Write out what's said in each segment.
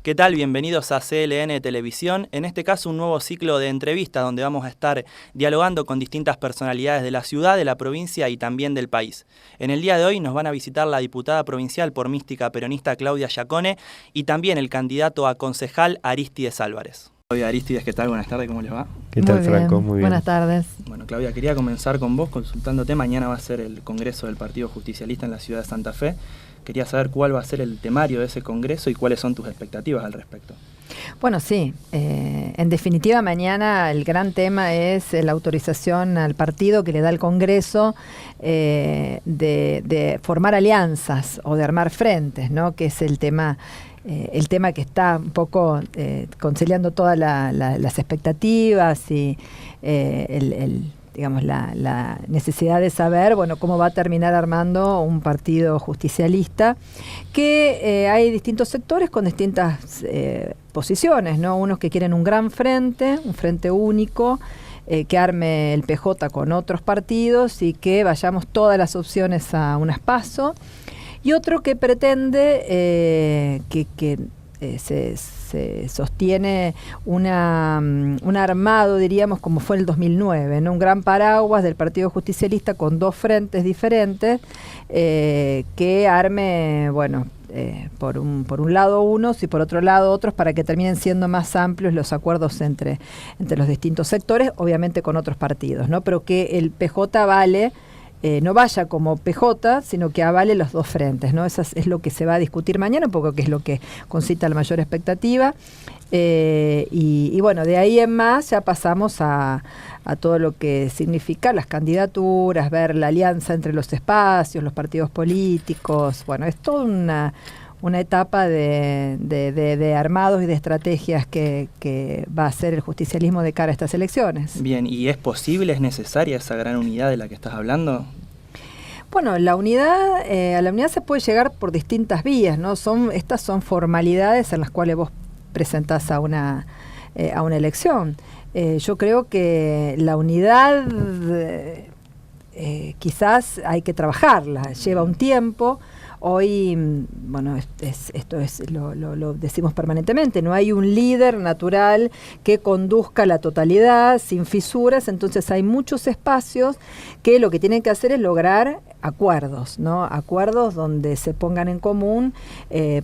¿Qué tal? Bienvenidos a CLN Televisión. En este caso, un nuevo ciclo de entrevistas donde vamos a estar dialogando con distintas personalidades de la ciudad, de la provincia y también del país. En el día de hoy nos van a visitar la diputada provincial por Mística peronista Claudia Giacone y también el candidato a concejal Arístides Álvarez. Claudia Arístides, ¿qué tal? Buenas tardes, ¿cómo les va? ¿Qué tal, Franco? Muy bien. Buenas tardes. Bueno, Claudia, quería comenzar con vos consultándote. Mañana va a ser el Congreso del Partido Justicialista en la ciudad de Santa Fe. Quería saber cuál va a ser el temario de ese congreso y cuáles son tus expectativas al respecto. Bueno, sí. En definitiva, mañana el gran tema es la autorización al partido que le da el Congreso de formar alianzas o de armar frentes, ¿no? Que es el tema que está un poco conciliando todas las expectativas y digamos, la necesidad de saber, bueno, cómo va a terminar armando un partido justicialista, que hay distintos sectores con distintas posiciones, ¿no? Unos que quieren un gran frente, un frente único, que arme el PJ con otros partidos y que vayamos todas las opciones a un PASO, y otro que pretende que se sostiene un armado, diríamos, como fue el 2009, ¿no? Un gran paraguas del Partido Justicialista con dos frentes diferentes que arme, bueno, por un lado unos y por otro lado otros, para que terminen siendo más amplios los acuerdos entre los distintos sectores, obviamente con otros partidos, ¿no? Pero que el PJ vale, no vaya como PJ, sino que avale los dos frentes, ¿no? Eso es lo que se va a discutir mañana, un poco que es lo que concita la mayor expectativa. Y bueno, de ahí en más ya pasamos a todo lo que significa las candidaturas, ver la alianza entre los espacios, los partidos políticos. Bueno, es toda una etapa de armados y de estrategias que va a hacer el justicialismo de cara a estas elecciones. Bien, ¿y es posible, es necesaria esa gran unidad de la que estás hablando? Bueno, a la unidad se puede llegar por distintas vías, ¿no? Estas son formalidades en las cuales vos presentás a una elección. Yo creo que la unidad quizás hay que trabajarla, lleva un tiempo. Hoy, bueno, esto lo decimos permanentemente, no hay un líder natural que conduzca la totalidad sin fisuras, entonces hay muchos espacios que lo que tienen que hacer es lograr acuerdos, ¿no? Acuerdos donde se pongan en común,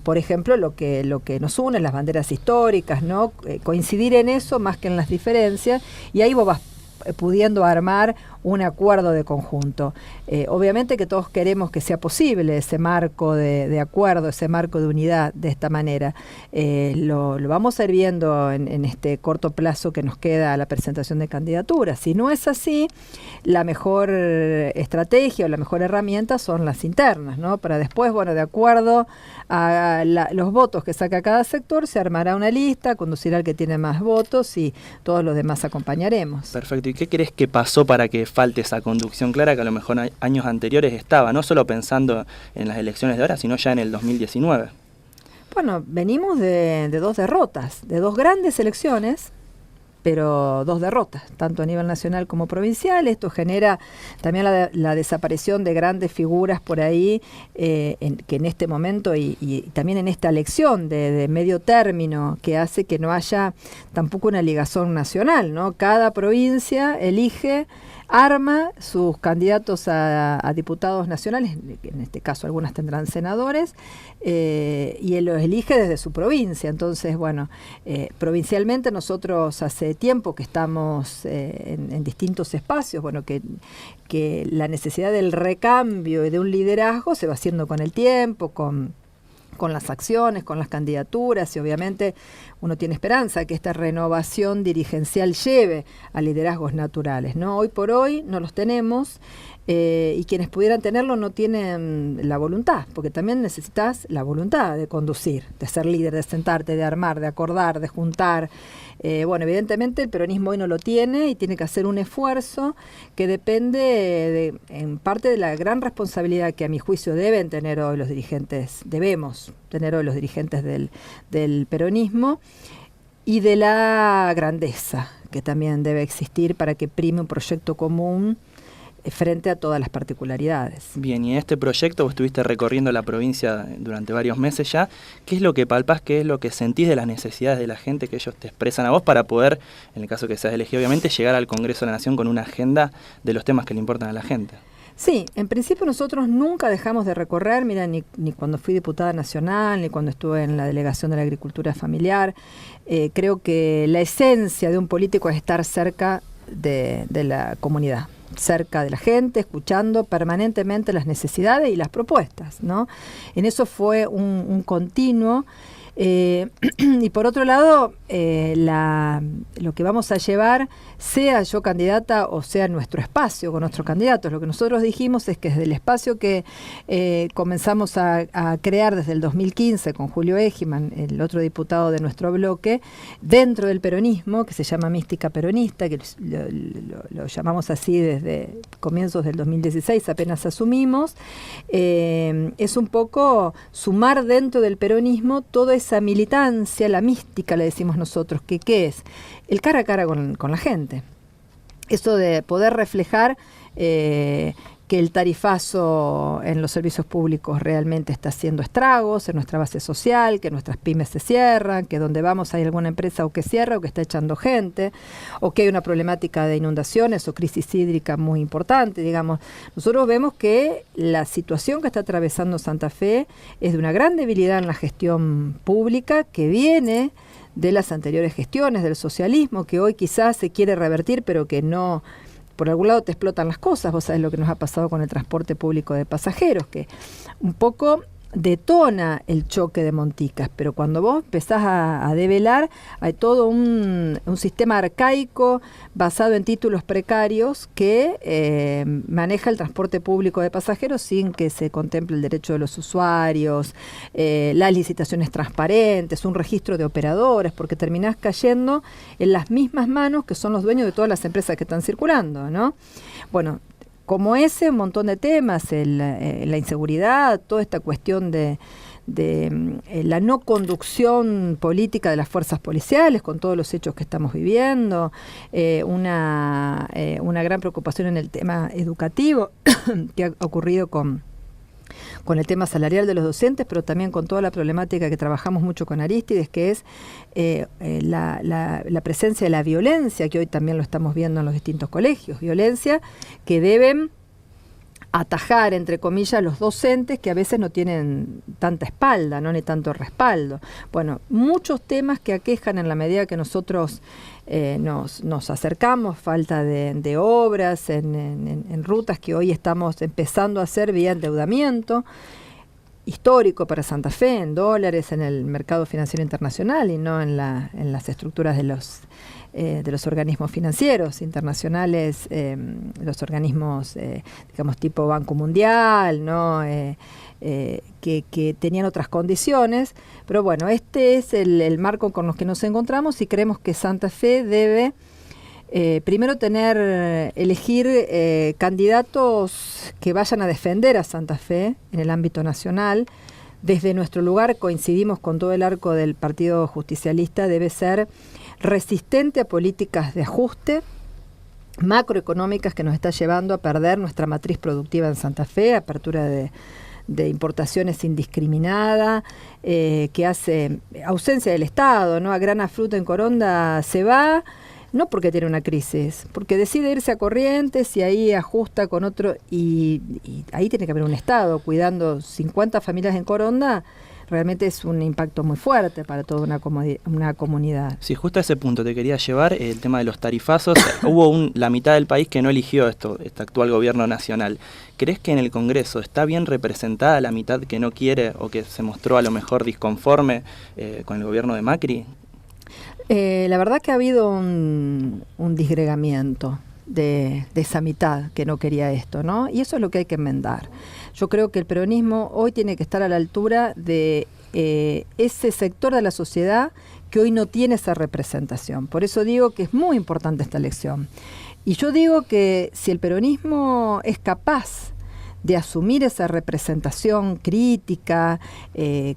por ejemplo, lo que nos une, las banderas históricas, ¿no? Coincidir en eso más que en las diferencias, y ahí vos vas pudiendo armar un acuerdo de conjunto. Obviamente que todos queremos que sea posible ese marco de acuerdo, ese marco de unidad de esta manera. Lo vamos a ir viendo en este corto plazo que nos queda a la presentación de candidaturas. Si no es así, la mejor estrategia o la mejor herramienta son las internas, ¿no? Para después, bueno, de acuerdo a los votos que saca cada sector, se armará una lista, conducirá al que tiene más votos y todos los demás acompañaremos. Perfecto. ¿Y qué crees que pasó para que falte esa conducción clara que a lo mejor años anteriores estaba, no solo pensando en las elecciones de ahora, sino ya en el 2019? Bueno, venimos de dos derrotas, de dos grandes elecciones, pero dos derrotas, tanto a nivel nacional como provincial. Esto genera también la desaparición de grandes figuras por ahí, que en este momento y también en esta elección de medio término, que hace que no haya tampoco una ligación nacional, ¿no? Cada provincia arma sus candidatos a diputados nacionales, en este caso algunas tendrán senadores, y él los elige desde su provincia. Entonces, bueno, provincialmente nosotros hace tiempo que estamos en distintos espacios, bueno, que la necesidad del recambio y de un liderazgo se va haciendo con el tiempo, con las acciones, con las candidaturas, y obviamente uno tiene esperanza que esta renovación dirigencial lleve a liderazgos naturales, ¿no? Hoy por hoy no los tenemos, y quienes pudieran tenerlo no tienen la voluntad, porque también necesitas la voluntad de conducir, de ser líder, de sentarte, de armar, de acordar, de juntar. Bueno, evidentemente el peronismo hoy no lo tiene y tiene que hacer un esfuerzo que depende en parte de la gran responsabilidad que a mi juicio debemos tener hoy los dirigentes del peronismo, y de la grandeza que también debe existir para que prime un proyecto común frente a todas las particularidades. Bien, y en este proyecto vos estuviste recorriendo la provincia durante varios meses ya. ¿Qué es lo que palpás, qué es lo que sentís de las necesidades de la gente que ellos te expresan a vos para poder, en el caso que seas elegido obviamente, llegar al Congreso de la Nación con una agenda de los temas que le importan a la gente? Sí, en principio nosotros nunca dejamos de recorrer, mira, ni cuando fui diputada nacional, ni cuando estuve en la delegación de la agricultura familiar. Creo que la esencia de un político es estar cerca de la comunidad, cerca de la gente, escuchando permanentemente las necesidades y las propuestas, ¿no? En eso fue un continuo. Y por otro lado, lo que vamos a llevar, sea yo candidata o sea nuestro espacio con nuestros candidatos, lo que nosotros dijimos es que desde el espacio que comenzamos a crear desde el 2015 con Julio Egiman, el otro diputado de nuestro bloque, dentro del peronismo, que se llama Mística Peronista, que lo llamamos así desde comienzos del 2016, apenas asumimos, es un poco sumar dentro del peronismo toda esa militancia, la mística, le decimos nosotros, que ¿qué es? El cara a cara con la gente. Eso de poder reflejar que el tarifazo en los servicios públicos realmente está haciendo estragos en nuestra base social, que nuestras pymes se cierran, que donde vamos hay alguna empresa o que cierra o que está echando gente, o que hay una problemática de inundaciones o crisis hídrica muy importante, digamos. Nosotros vemos que la situación que está atravesando Santa Fe es de una gran debilidad en la gestión pública que viene de las anteriores gestiones del socialismo, que hoy quizás se quiere revertir, pero que no, por algún lado te explotan las cosas. Vos sabés lo que nos ha pasado con el transporte público de pasajeros, que un poco detona el choque de Monticas, pero cuando vos empezás a develar, hay todo un sistema arcaico basado en títulos precarios que maneja el transporte público de pasajeros sin que se contemple el derecho de los usuarios, las licitaciones transparentes, un registro de operadores, porque terminás cayendo en las mismas manos que son los dueños de todas las empresas que están circulando, ¿no? Bueno, como ese, un montón de temas, la inseguridad, toda esta cuestión de la no conducción política de las fuerzas policiales con todos los hechos que estamos viviendo, una gran preocupación en el tema educativo que ha ocurrido con el tema salarial de los docentes, pero también con toda la problemática que trabajamos mucho con Arístides, que es la presencia de la violencia, que hoy también lo estamos viendo en los distintos colegios, violencia que deben atajar, entre comillas, los docentes que a veces no tienen tanta espalda, ¿no? Ni tanto respaldo. Bueno, muchos temas que aquejan en la medida que nosotros nos acercamos, falta de obras en rutas que hoy estamos empezando a hacer vía endeudamiento histórico para Santa Fe, en dólares, en el mercado financiero internacional y no en las estructuras de los organismos financieros internacionales, los organismos, digamos, tipo Banco Mundial, ¿no? Que tenían otras condiciones, pero bueno, este es el marco con los que nos encontramos y creemos que Santa Fe debe primero elegir candidatos que vayan a defender a Santa Fe en el ámbito nacional. Desde nuestro lugar coincidimos con todo el arco del Partido Justicialista, debe ser resistente a políticas de ajuste macroeconómicas que nos está llevando a perder nuestra matriz productiva en Santa Fe, apertura de importaciones indiscriminada, que hace ausencia del Estado, ¿no? A Grana Fruta en Coronda se va, no porque tiene una crisis, porque decide irse a Corrientes y ahí ajusta con otro, y ahí tiene que haber un Estado cuidando 50 familias en Coronda. Realmente es un impacto muy fuerte para toda una comunidad. Sí, justo a ese punto te quería llevar, el tema de los tarifazos. Hubo la mitad del país que no eligió este actual gobierno nacional. ¿Crees que en el Congreso está bien representada la mitad que no quiere o que se mostró a lo mejor disconforme con el gobierno de Macri? La verdad que ha habido un disgregamiento de esa mitad que no quería esto, ¿no? Y eso es lo que hay que enmendar. Yo creo que el peronismo hoy tiene que estar a la altura de ese sector de la sociedad que hoy no tiene esa representación. Por eso digo que es muy importante esta elección. Y yo digo que si el peronismo es capaz de asumir esa representación crítica,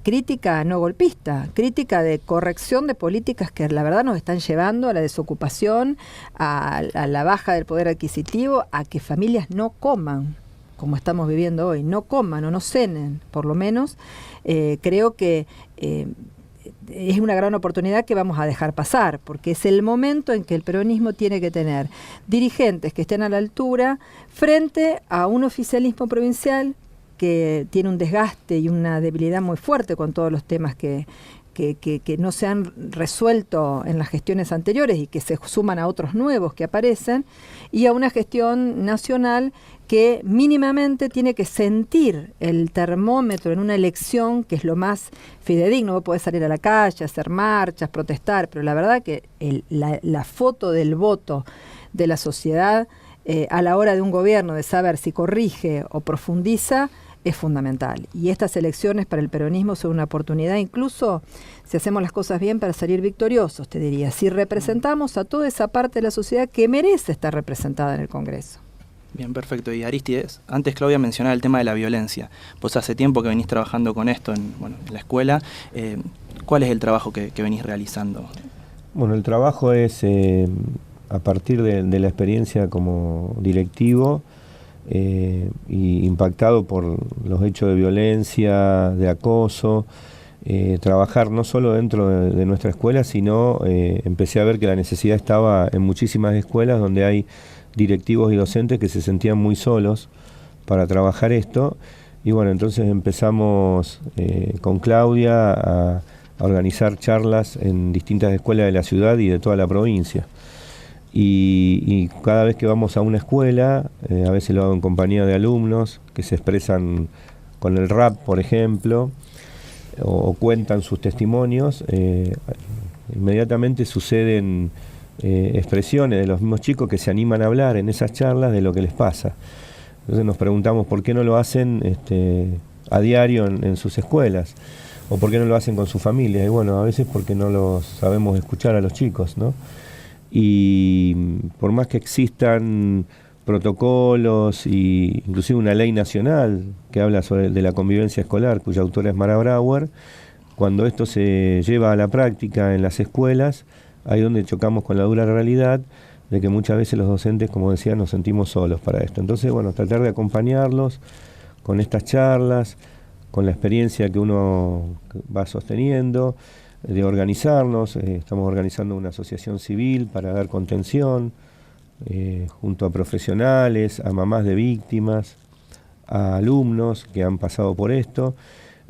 crítica no golpista, crítica de corrección de políticas que la verdad nos están llevando a la desocupación, a la baja del poder adquisitivo, a que familias no coman, como estamos viviendo hoy, no coman o no cenen, por lo menos. Creo que es una gran oportunidad que vamos a dejar pasar, porque es el momento en que el peronismo tiene que tener dirigentes que estén a la altura frente a un oficialismo provincial que tiene un desgaste y una debilidad muy fuerte con todos los temas que no se han resuelto en las gestiones anteriores y que se suman a otros nuevos que aparecen, y a una gestión nacional que mínimamente tiene que sentir el termómetro en una elección, que es lo más fidedigno. Vos podés salir a la calle, hacer marchas, protestar, pero la verdad que la foto del voto de la sociedad a la hora de un gobierno, de saber si corrige o profundiza, es fundamental. Y estas elecciones para el peronismo son una oportunidad, incluso si hacemos las cosas bien, para salir victoriosos, te diría, si representamos a toda esa parte de la sociedad que merece estar representada en el Congreso. Bien, perfecto. Y Aristides, antes Claudia mencionaba el tema de la violencia. Vos hace tiempo que venís trabajando con esto en la escuela. ¿Cuál es el trabajo que venís realizando? Bueno, el trabajo es a partir de la experiencia como directivo y impactado por los hechos de violencia, de acoso, trabajar no solo dentro de nuestra escuela, sino empecé a ver que la necesidad estaba en muchísimas escuelas donde hay directivos y docentes que se sentían muy solos para trabajar esto, y bueno, entonces empezamos con Claudia a organizar charlas en distintas escuelas de la ciudad y de toda la provincia, y cada vez que vamos a una escuela, a veces lo hago en compañía de alumnos que se expresan con el rap, por ejemplo, o cuentan sus testimonios, inmediatamente suceden expresiones de los mismos chicos que se animan a hablar en esas charlas de lo que les pasa. Entonces nos preguntamos por qué no lo hacen a diario en sus escuelas, o por qué no lo hacen con su familia. Y bueno, a veces porque no los sabemos escuchar a los chicos, ¿no? Y por más que existan protocolos y inclusive una ley nacional que habla de la convivencia escolar, cuya autora es Mara Brauer, cuando esto se lleva a la práctica en las escuelas, ahí donde chocamos con la dura realidad de que muchas veces los docentes, como decía, nos sentimos solos para esto. Entonces, bueno, tratar de acompañarlos con estas charlas, con la experiencia que uno va sosteniendo, de organizarnos. Estamos organizando una asociación civil para dar contención, junto a profesionales, a mamás de víctimas, a alumnos que han pasado por esto,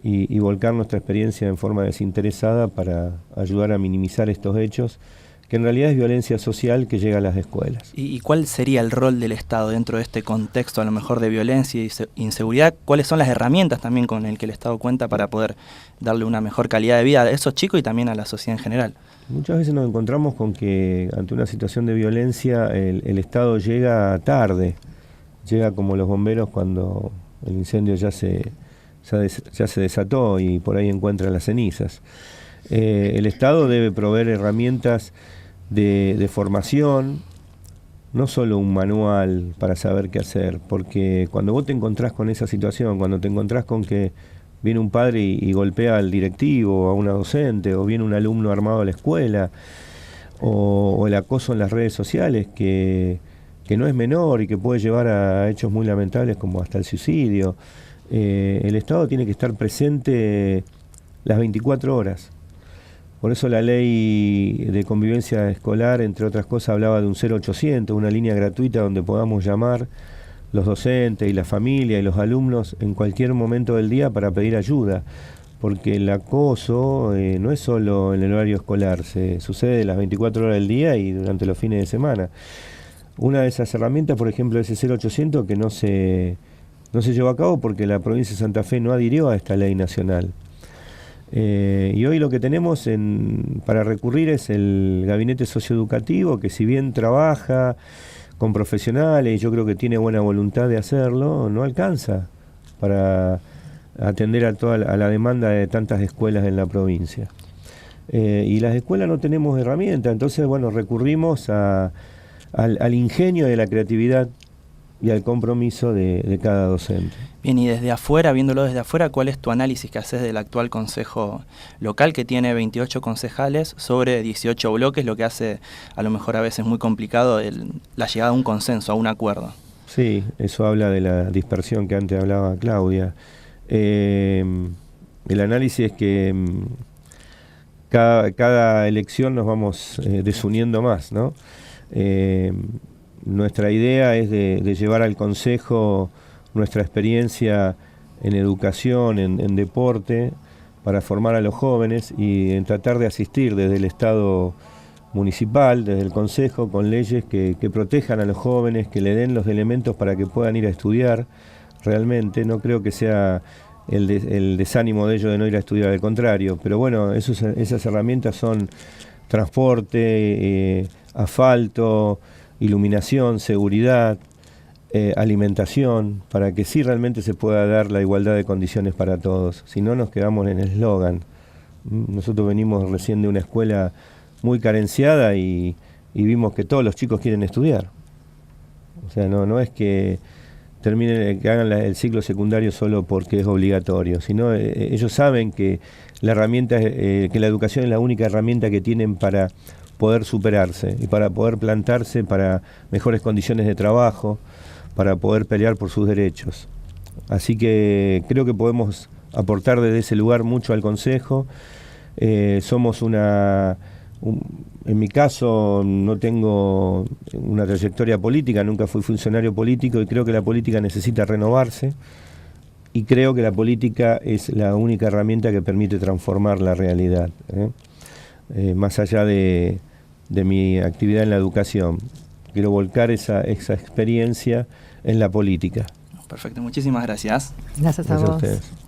y volcar nuestra experiencia en forma desinteresada para ayudar a minimizar estos hechos, que en realidad es violencia social que llega a las escuelas. ¿Y cuál sería el rol del Estado dentro de este contexto, a lo mejor de violencia y inseguridad? ¿Cuáles son las herramientas también con el que el Estado cuenta para poder darle una mejor calidad de vida a esos chicos y también a la sociedad en general? Muchas veces nos encontramos con que ante una situación de violencia el Estado llega tarde, llega como los bomberos cuando el incendio ya se desató y por ahí encuentra las cenizas. El Estado debe proveer herramientas de formación, no solo un manual para saber qué hacer, porque cuando vos te encontrás con esa situación, cuando te encontrás con que viene un padre y golpea al directivo o a una docente, o viene un alumno armado a la escuela, o el acoso en las redes sociales, que no es menor y que puede llevar a hechos muy lamentables como hasta el suicidio, el Estado tiene que estar presente las 24 horas. Por eso la ley de convivencia escolar, entre otras cosas, hablaba de un 0800, una línea gratuita donde podamos llamar los docentes y la familia y los alumnos en cualquier momento del día para pedir ayuda, porque el acoso no es solo en el horario escolar, se sucede las 24 horas del día y durante los fines de semana. Una de esas herramientas, por ejemplo, es ese 0800 que no se llevó a cabo porque la provincia de Santa Fe no adhirió a esta ley nacional. Y hoy lo que tenemos para recurrir es el gabinete socioeducativo, que si bien trabaja con profesionales y yo creo que tiene buena voluntad de hacerlo, no alcanza para atender a la demanda de tantas escuelas en la provincia. Y las escuelas no tenemos herramientas, entonces bueno, recurrimos al ingenio y a la creatividad y al compromiso de cada docente. Bien, y desde afuera, viéndolo desde afuera, ¿cuál es tu análisis que haces del actual Consejo Local, que tiene 28 concejales sobre 18 bloques, lo que hace a lo mejor a veces muy complicado la llegada a un consenso, a un acuerdo? Sí, eso habla de la dispersión que antes hablaba Claudia. El análisis es que cada elección nos vamos desuniendo más, ¿no? Nuestra idea es de llevar al Consejo nuestra experiencia en educación, en deporte, para formar a los jóvenes y en tratar de asistir desde el Estado municipal, desde el Consejo, con leyes que protejan a los jóvenes, que le den los elementos para que puedan ir a estudiar realmente. No creo que sea el desánimo de ellos de no ir a estudiar, al contrario, pero bueno, esas herramientas son transporte, asfalto, iluminación, seguridad, alimentación, para que sí realmente se pueda dar la igualdad de condiciones para todos. Si no, nos quedamos en el eslogan. Nosotros venimos recién de una escuela muy carenciada y vimos que todos los chicos quieren estudiar. O sea, no es que que hagan el ciclo secundario solo porque es obligatorio, sino ellos saben que la herramienta, que la educación es la única herramienta que tienen para poder superarse y para poder plantarse para mejores condiciones de trabajo, para poder pelear por sus derechos. Así que creo que podemos aportar desde ese lugar mucho al Consejo. Somos en mi caso no tengo una trayectoria política, nunca fui funcionario político y creo que la política necesita renovarse y creo que la política es la única herramienta que permite transformar la realidad, más allá de mi actividad en la educación. Quiero volcar esa experiencia en la política. Perfecto, muchísimas gracias. Gracias a vos. Ustedes.